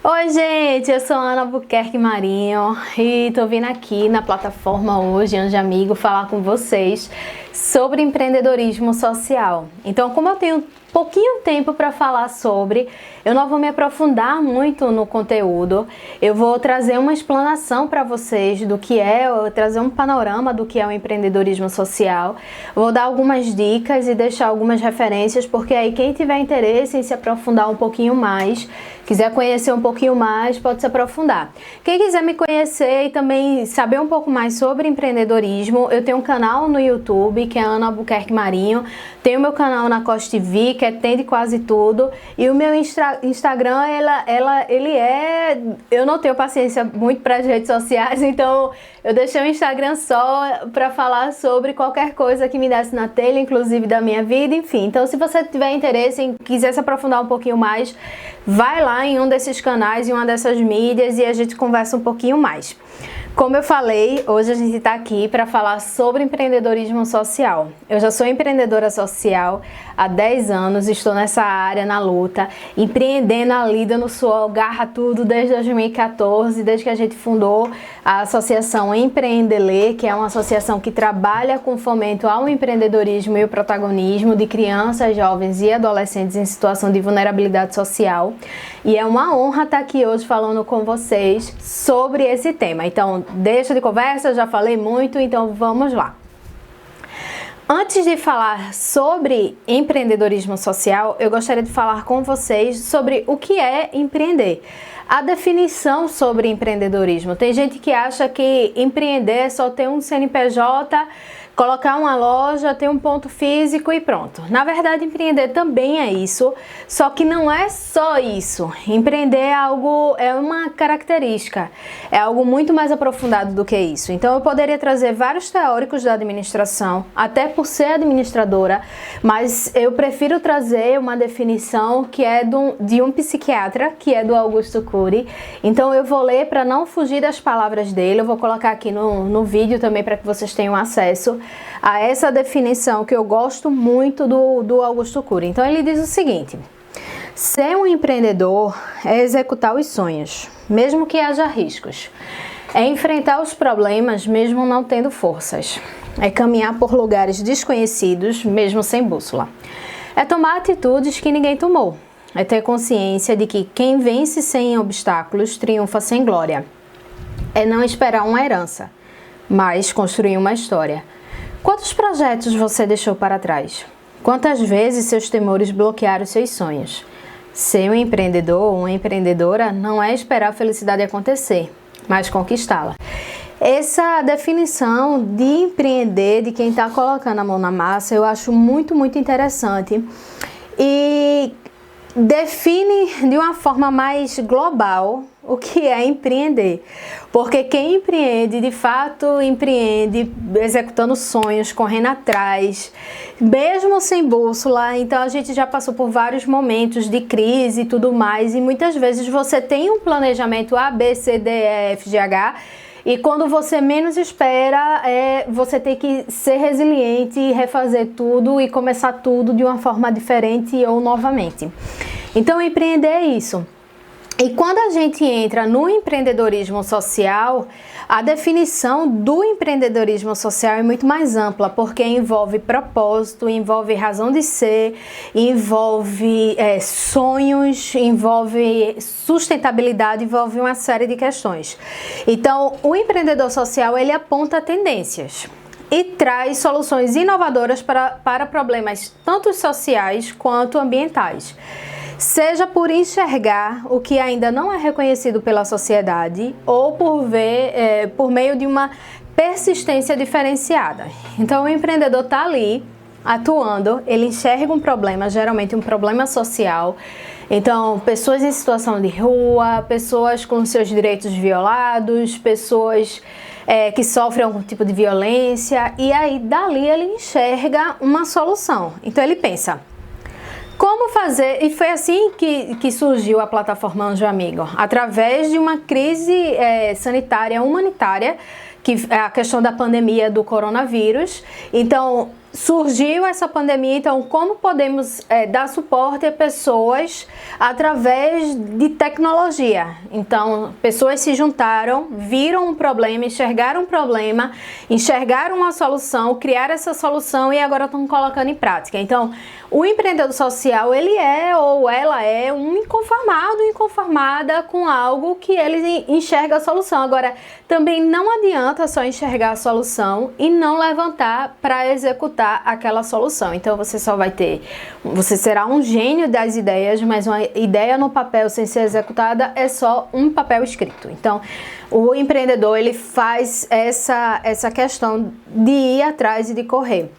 Oi, gente, eu sou Ana Albuquerque Marinho e tô vindo aqui na plataforma hoje, Anjo Amigo, falar com vocês sobre empreendedorismo social. Então, como eu tenho pouquinho tempo para falar sobre, eu não vou me aprofundar muito no conteúdo, eu vou trazer uma explanação para vocês do que é, trazer um panorama do que é o empreendedorismo social, vou dar algumas dicas e deixar algumas referências, porque aí quem tiver interesse em se aprofundar um pouquinho mais, quiser conhecer um pouquinho mais, pode se aprofundar. Quem quiser me conhecer e também saber um pouco mais sobre empreendedorismo, eu tenho um canal no YouTube, que é Ana Albuquerque Marinho, tenho meu canal na Costa TV, que é Tem de Quase Tudo, e o meu Instagram, eu não tenho paciência muito para as redes sociais, então eu deixei o Instagram só para falar sobre qualquer coisa que me desse na telha, inclusive da minha vida, enfim. Então, se você tiver interesse em quiser se aprofundar um pouquinho mais, vai lá em um desses canais, em uma dessas mídias, e a gente conversa um pouquinho mais. Como eu falei, hoje a gente está aqui para falar sobre empreendedorismo social. Eu já sou empreendedora social há 10 anos, estou nessa área, na luta, empreendendo ali, dando suor, garra tudo desde 2014, desde que a gente fundou a Associação Empreendelê, que é uma associação que trabalha com fomento ao empreendedorismo e o protagonismo de crianças, jovens e adolescentes em situação de vulnerabilidade social. E é uma honra estar aqui hoje falando com vocês sobre esse tema. Então, deixa de conversa, já falei muito, então vamos lá. Antes de falar sobre empreendedorismo social, eu gostaria de falar com vocês sobre o que é empreender. A definição sobre empreendedorismo. Tem gente que acha que empreender é só ter um CNPJ, colocar uma loja, ter um ponto físico e pronto. Na verdade, empreender também é isso, só que não é só isso. Empreender é uma característica, é algo muito mais aprofundado do que isso. Então, eu poderia trazer vários teóricos da administração, até por ser administradora, mas eu prefiro trazer uma definição que é de um psiquiatra, que é do Augusto Cury. Então, eu vou ler para não fugir das palavras dele, eu vou colocar aqui no vídeo também para que vocês tenham acesso a essa definição que eu gosto muito do Augusto Cury. Então ele diz o seguinte: ser um empreendedor é executar os sonhos, mesmo que haja riscos. É enfrentar os problemas, mesmo não tendo forças. É caminhar por lugares desconhecidos, mesmo sem bússola. É tomar atitudes que ninguém tomou. É ter consciência de que quem vence sem obstáculos triunfa sem glória. É não esperar uma herança, mas construir uma história. Quantos projetos você deixou para trás? Quantas vezes seus temores bloquearam seus sonhos? Ser um empreendedor ou uma empreendedora não é esperar a felicidade acontecer, mas conquistá-la. Essa definição de empreender, de quem está colocando a mão na massa, eu acho muito, muito interessante e define de uma forma mais global o que é empreender, porque quem empreende, de fato empreende executando sonhos, correndo atrás, mesmo sem bússola. Então a gente já passou por vários momentos de crise e tudo mais, e muitas vezes você tem um planejamento A, B, C, D, E, F, G, H, e quando você menos espera, você tem que ser resiliente e refazer tudo e começar tudo de uma forma diferente ou novamente. Então empreender é isso. E quando a gente entra no empreendedorismo social, a definição do empreendedorismo social é muito mais ampla, porque envolve propósito, envolve razão de ser, envolve sonhos, envolve sustentabilidade, envolve uma série de questões. Então, o empreendedor social, ele aponta tendências e traz soluções inovadoras para problemas tanto sociais quanto ambientais. Seja por enxergar o que ainda não é reconhecido pela sociedade ou por meio de uma persistência diferenciada. Então, o empreendedor está ali atuando, ele enxerga um problema, geralmente um problema social. Então, pessoas em situação de rua, pessoas com seus direitos violados, pessoas que sofrem algum tipo de violência, e aí dali ele enxerga uma solução. Então, ele pensa: como fazer? E foi assim que surgiu a plataforma Anjo Amigo, através de uma crise sanitária humanitária, que é a questão da pandemia do coronavírus. Então, surgiu essa pandemia, então como podemos dar suporte a pessoas através de tecnologia? Então, pessoas se juntaram, viram um problema, enxergaram uma solução, criaram essa solução e agora estão colocando em prática. Então, o empreendedor social, ele é ou ela é um inconformado, inconformada com algo que ele enxerga a solução. Agora, também não adianta só enxergar a solução e não levantar para executar aquela solução. Então, você será um gênio das ideias, mas uma ideia no papel sem ser executada é só um papel escrito. Então, o empreendedor, ele faz essa questão de ir atrás e de correr.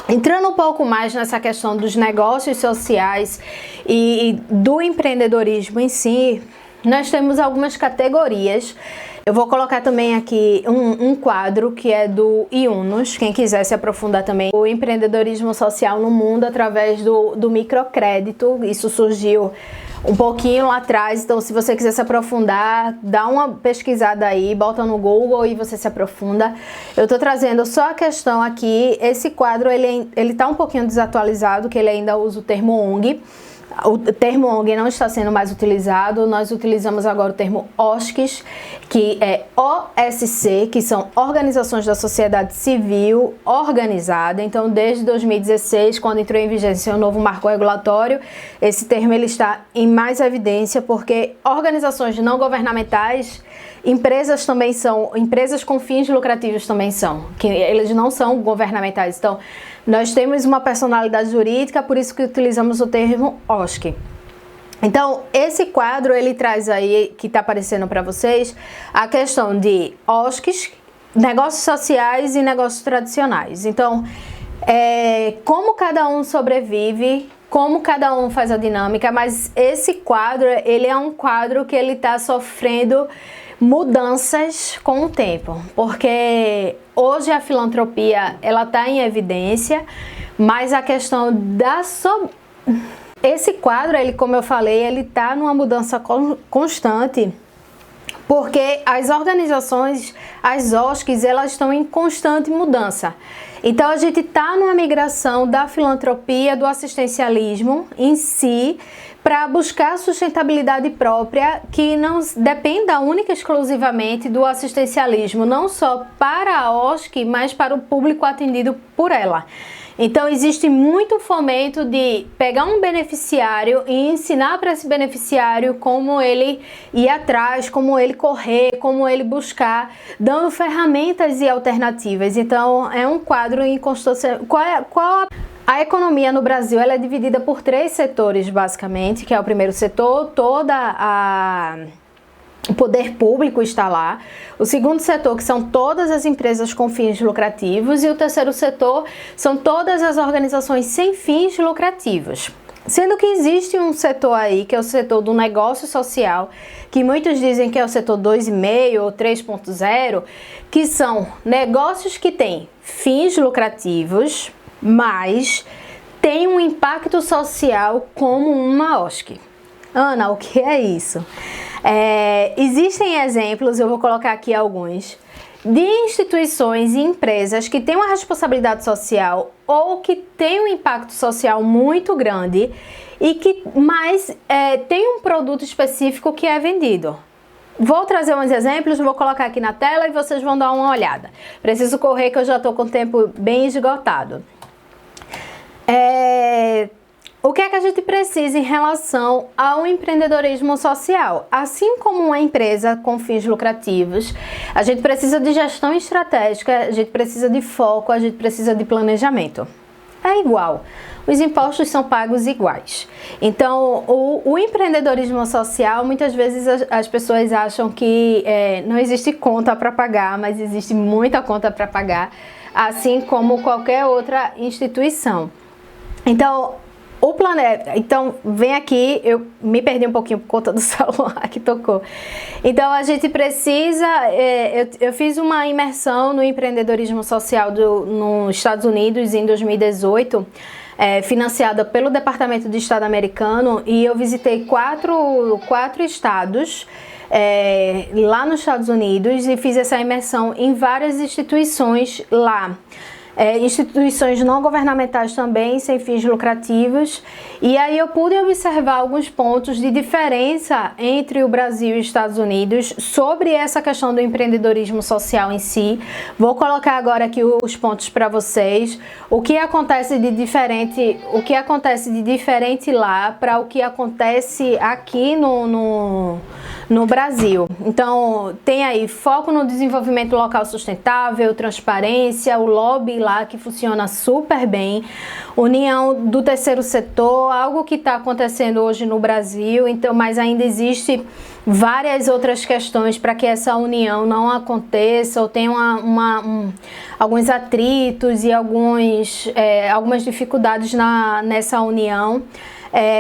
Entrando um pouco mais nessa questão dos negócios sociais e do empreendedorismo em si, nós temos algumas categorias. Eu vou colocar também aqui um quadro que é do Yunus, quem quiser se aprofundar também. O empreendedorismo social no mundo através do microcrédito, isso surgiu um pouquinho lá atrás, então se você quiser se aprofundar, dá uma pesquisada aí, bota no Google e você se aprofunda. Eu tô trazendo só a questão aqui, esse quadro ele tá um pouquinho desatualizado, que ele ainda usa o termo ONG. O termo ONG não está sendo mais utilizado, nós utilizamos agora o termo OSCs, que é OSC, que são Organizações da Sociedade Civil Organizada. Então, desde 2016, quando entrou em vigência o novo marco regulatório, esse termo ele está em mais evidência, porque organizações não governamentais, empresas também são, empresas com fins lucrativos também são, que eles não são governamentais. Então, nós temos uma personalidade jurídica, por isso que utilizamos o termo OSC. Então, esse quadro, ele traz aí, que está aparecendo para vocês, a questão de OSCs, negócios sociais e negócios tradicionais. Então, como cada um sobrevive, como cada um faz a dinâmica, mas esse quadro, ele é um quadro que ele está sofrendo mudanças com o tempo, porque hoje a filantropia ela está em evidência, mas a questão esse quadro, ele, como eu falei, ele está numa mudança constante, porque as organizações, as OSCs, elas estão em constante mudança. Então a gente está numa migração da filantropia, do assistencialismo em si, para buscar sustentabilidade própria que não dependa única e exclusivamente do assistencialismo, não só para a OSC, mas para o público atendido por ela. Então existe muito fomento de pegar um beneficiário e ensinar para esse beneficiário como ele ir atrás, como ele correr, como ele buscar, dando ferramentas e alternativas. Então é um quadro em constância. A economia no Brasil ela é dividida por 3 setores, basicamente, que é o primeiro setor, o poder público está lá. O segundo setor, que são todas as empresas com fins lucrativos. E o terceiro setor são todas as organizações sem fins lucrativos. Sendo que existe um setor aí, que é o setor do negócio social, que muitos dizem que é o setor 2,5 ou 3.0, que são negócios que têm fins lucrativos, mas tem um impacto social como uma OSC. Ana, o que é isso? Existem exemplos, eu vou colocar aqui alguns, de instituições e empresas que têm uma responsabilidade social ou que têm um impacto social muito grande e que tem um produto específico que é vendido. Vou trazer uns exemplos, vou colocar aqui na tela e vocês vão dar uma olhada. Preciso correr que eu já estou com o tempo bem esgotado. O que é que a gente precisa em relação ao empreendedorismo social? Assim como uma empresa com fins lucrativos, a gente precisa de gestão estratégica, a gente precisa de foco, a gente precisa de planejamento. É igual. Os impostos são pagos iguais. Então, o empreendedorismo social, muitas vezes as pessoas acham que não existe conta para pagar, mas existe muita conta para pagar, assim como qualquer outra instituição. Então, vem aqui, eu me perdi um pouquinho por conta do celular que tocou. Então, a gente precisa, eu fiz uma imersão no empreendedorismo social nos Estados Unidos em 2018, financiada pelo Departamento de Estado americano, e eu visitei quatro estados lá nos Estados Unidos e fiz essa imersão em várias instituições lá. instituições não governamentais também, sem fins lucrativos. E aí eu pude observar alguns pontos de diferença entre o Brasil e os Estados Unidos sobre essa questão do empreendedorismo social em si. Vou colocar agora aqui os pontos para vocês. O que acontece de diferente lá para o que acontece aqui no Brasil. Então, tem aí foco no desenvolvimento local sustentável, transparência, o lobby lá que funciona super bem, união do terceiro setor, algo que está acontecendo hoje no Brasil, então, mas ainda existe várias outras questões para que essa união não aconteça ou tenha alguns atritos e algumas dificuldades nessa união.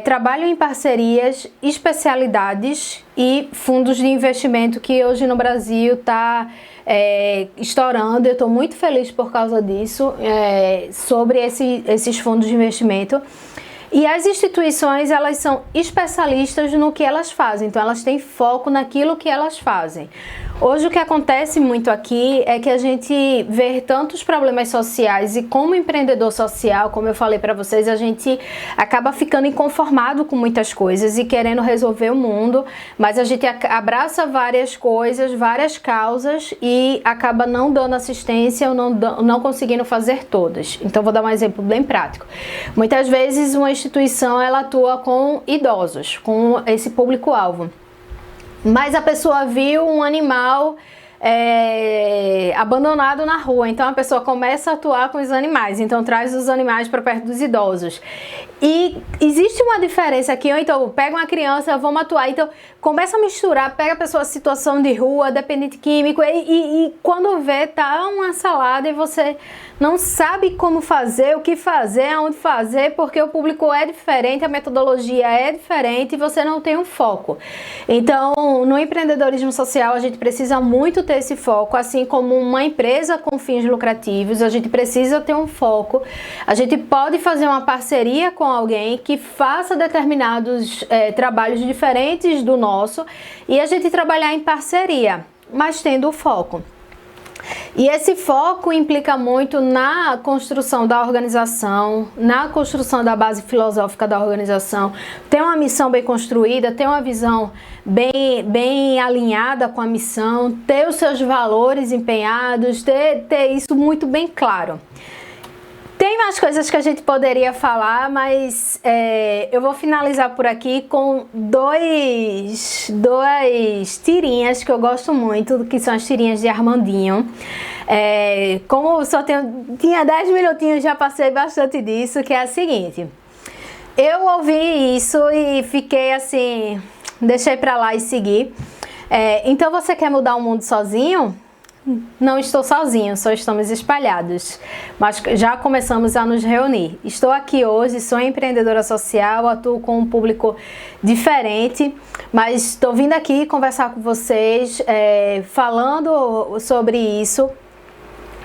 Trabalho em parcerias, especialidades e fundos de investimento que hoje no Brasil está estourando. Eu estou muito feliz por causa disso, sobre esses fundos de investimento. E as instituições, elas são especialistas no que elas fazem, então elas têm foco naquilo que elas fazem. Hoje o que acontece muito aqui é que a gente vê tantos problemas sociais e como empreendedor social, como eu falei para vocês, a gente acaba ficando inconformado com muitas coisas e querendo resolver o mundo, mas a gente abraça várias coisas, várias causas e acaba não dando assistência ou não conseguindo fazer todas. Então vou dar um exemplo bem prático. Muitas vezes uma instituição ela atua com idosos, com esse público-alvo. Mas a pessoa viu um animal abandonado na rua, então a pessoa começa a atuar com os animais, então traz os animais para perto dos idosos. E existe uma diferença aqui, ou então pega uma criança, vamos atuar, então começa a misturar, pega a pessoa em situação de rua, dependente químico, e quando vê, tá uma salada e você não sabe como fazer, o que fazer, aonde fazer, porque o público é diferente, a metodologia é diferente e você não tem um foco. Então, no empreendedorismo social, a gente precisa muito ter esse foco, assim como uma empresa com fins lucrativos, a gente precisa ter um foco. A gente pode fazer uma parceria com alguém que faça determinados trabalhos diferentes do nosso e a gente trabalhar em parceria, mas tendo o foco. E esse foco implica muito na construção da organização, na construção da base filosófica da organização, ter uma missão bem construída, ter uma visão bem alinhada com a missão, ter os seus valores empenhados, ter isso muito bem claro. Tem mais coisas que a gente poderia falar, mas eu vou finalizar por aqui com duas tirinhas que eu gosto muito, que são as tirinhas de Armandinho. Como só tinha 10 minutinhos, já passei bastante disso, que é a seguinte. Eu ouvi isso e fiquei assim, deixei pra lá e segui. Então você quer mudar o mundo sozinho? Não estou sozinho, só estamos espalhados, mas já começamos a nos reunir. Estou aqui hoje, sou empreendedora social, atuo com um público diferente, mas estou vindo aqui conversar com vocês, falando sobre isso,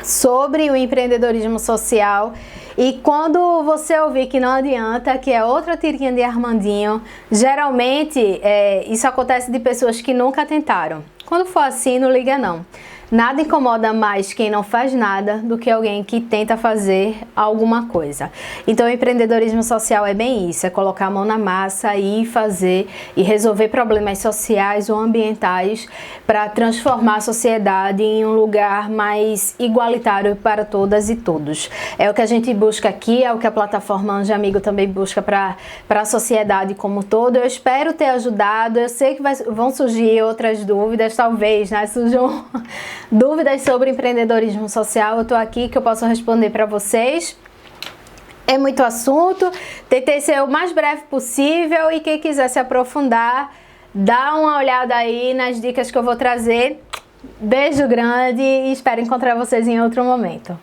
sobre o empreendedorismo social. E quando você ouvir que não adianta, que é outra tirinha de Armandinho, geralmente isso acontece de pessoas que nunca tentaram. Quando for assim, não liga não. Nada incomoda mais quem não faz nada do que alguém que tenta fazer alguma coisa. Então, o empreendedorismo social é bem isso, é colocar a mão na massa e fazer e resolver problemas sociais ou ambientais para transformar a sociedade em um lugar mais igualitário para todas e todos. É o que a gente busca aqui, é o que a plataforma Anjo Amigo também busca para a sociedade como um todo. Eu espero ter ajudado, eu sei que vão surgir outras dúvidas, talvez, né? Surjam dúvidas sobre empreendedorismo social, eu tô aqui que eu posso responder para vocês. É muito assunto, tentei ser o mais breve possível e quem quiser se aprofundar, dá uma olhada aí nas dicas que eu vou trazer. Beijo grande e espero encontrar vocês em outro momento.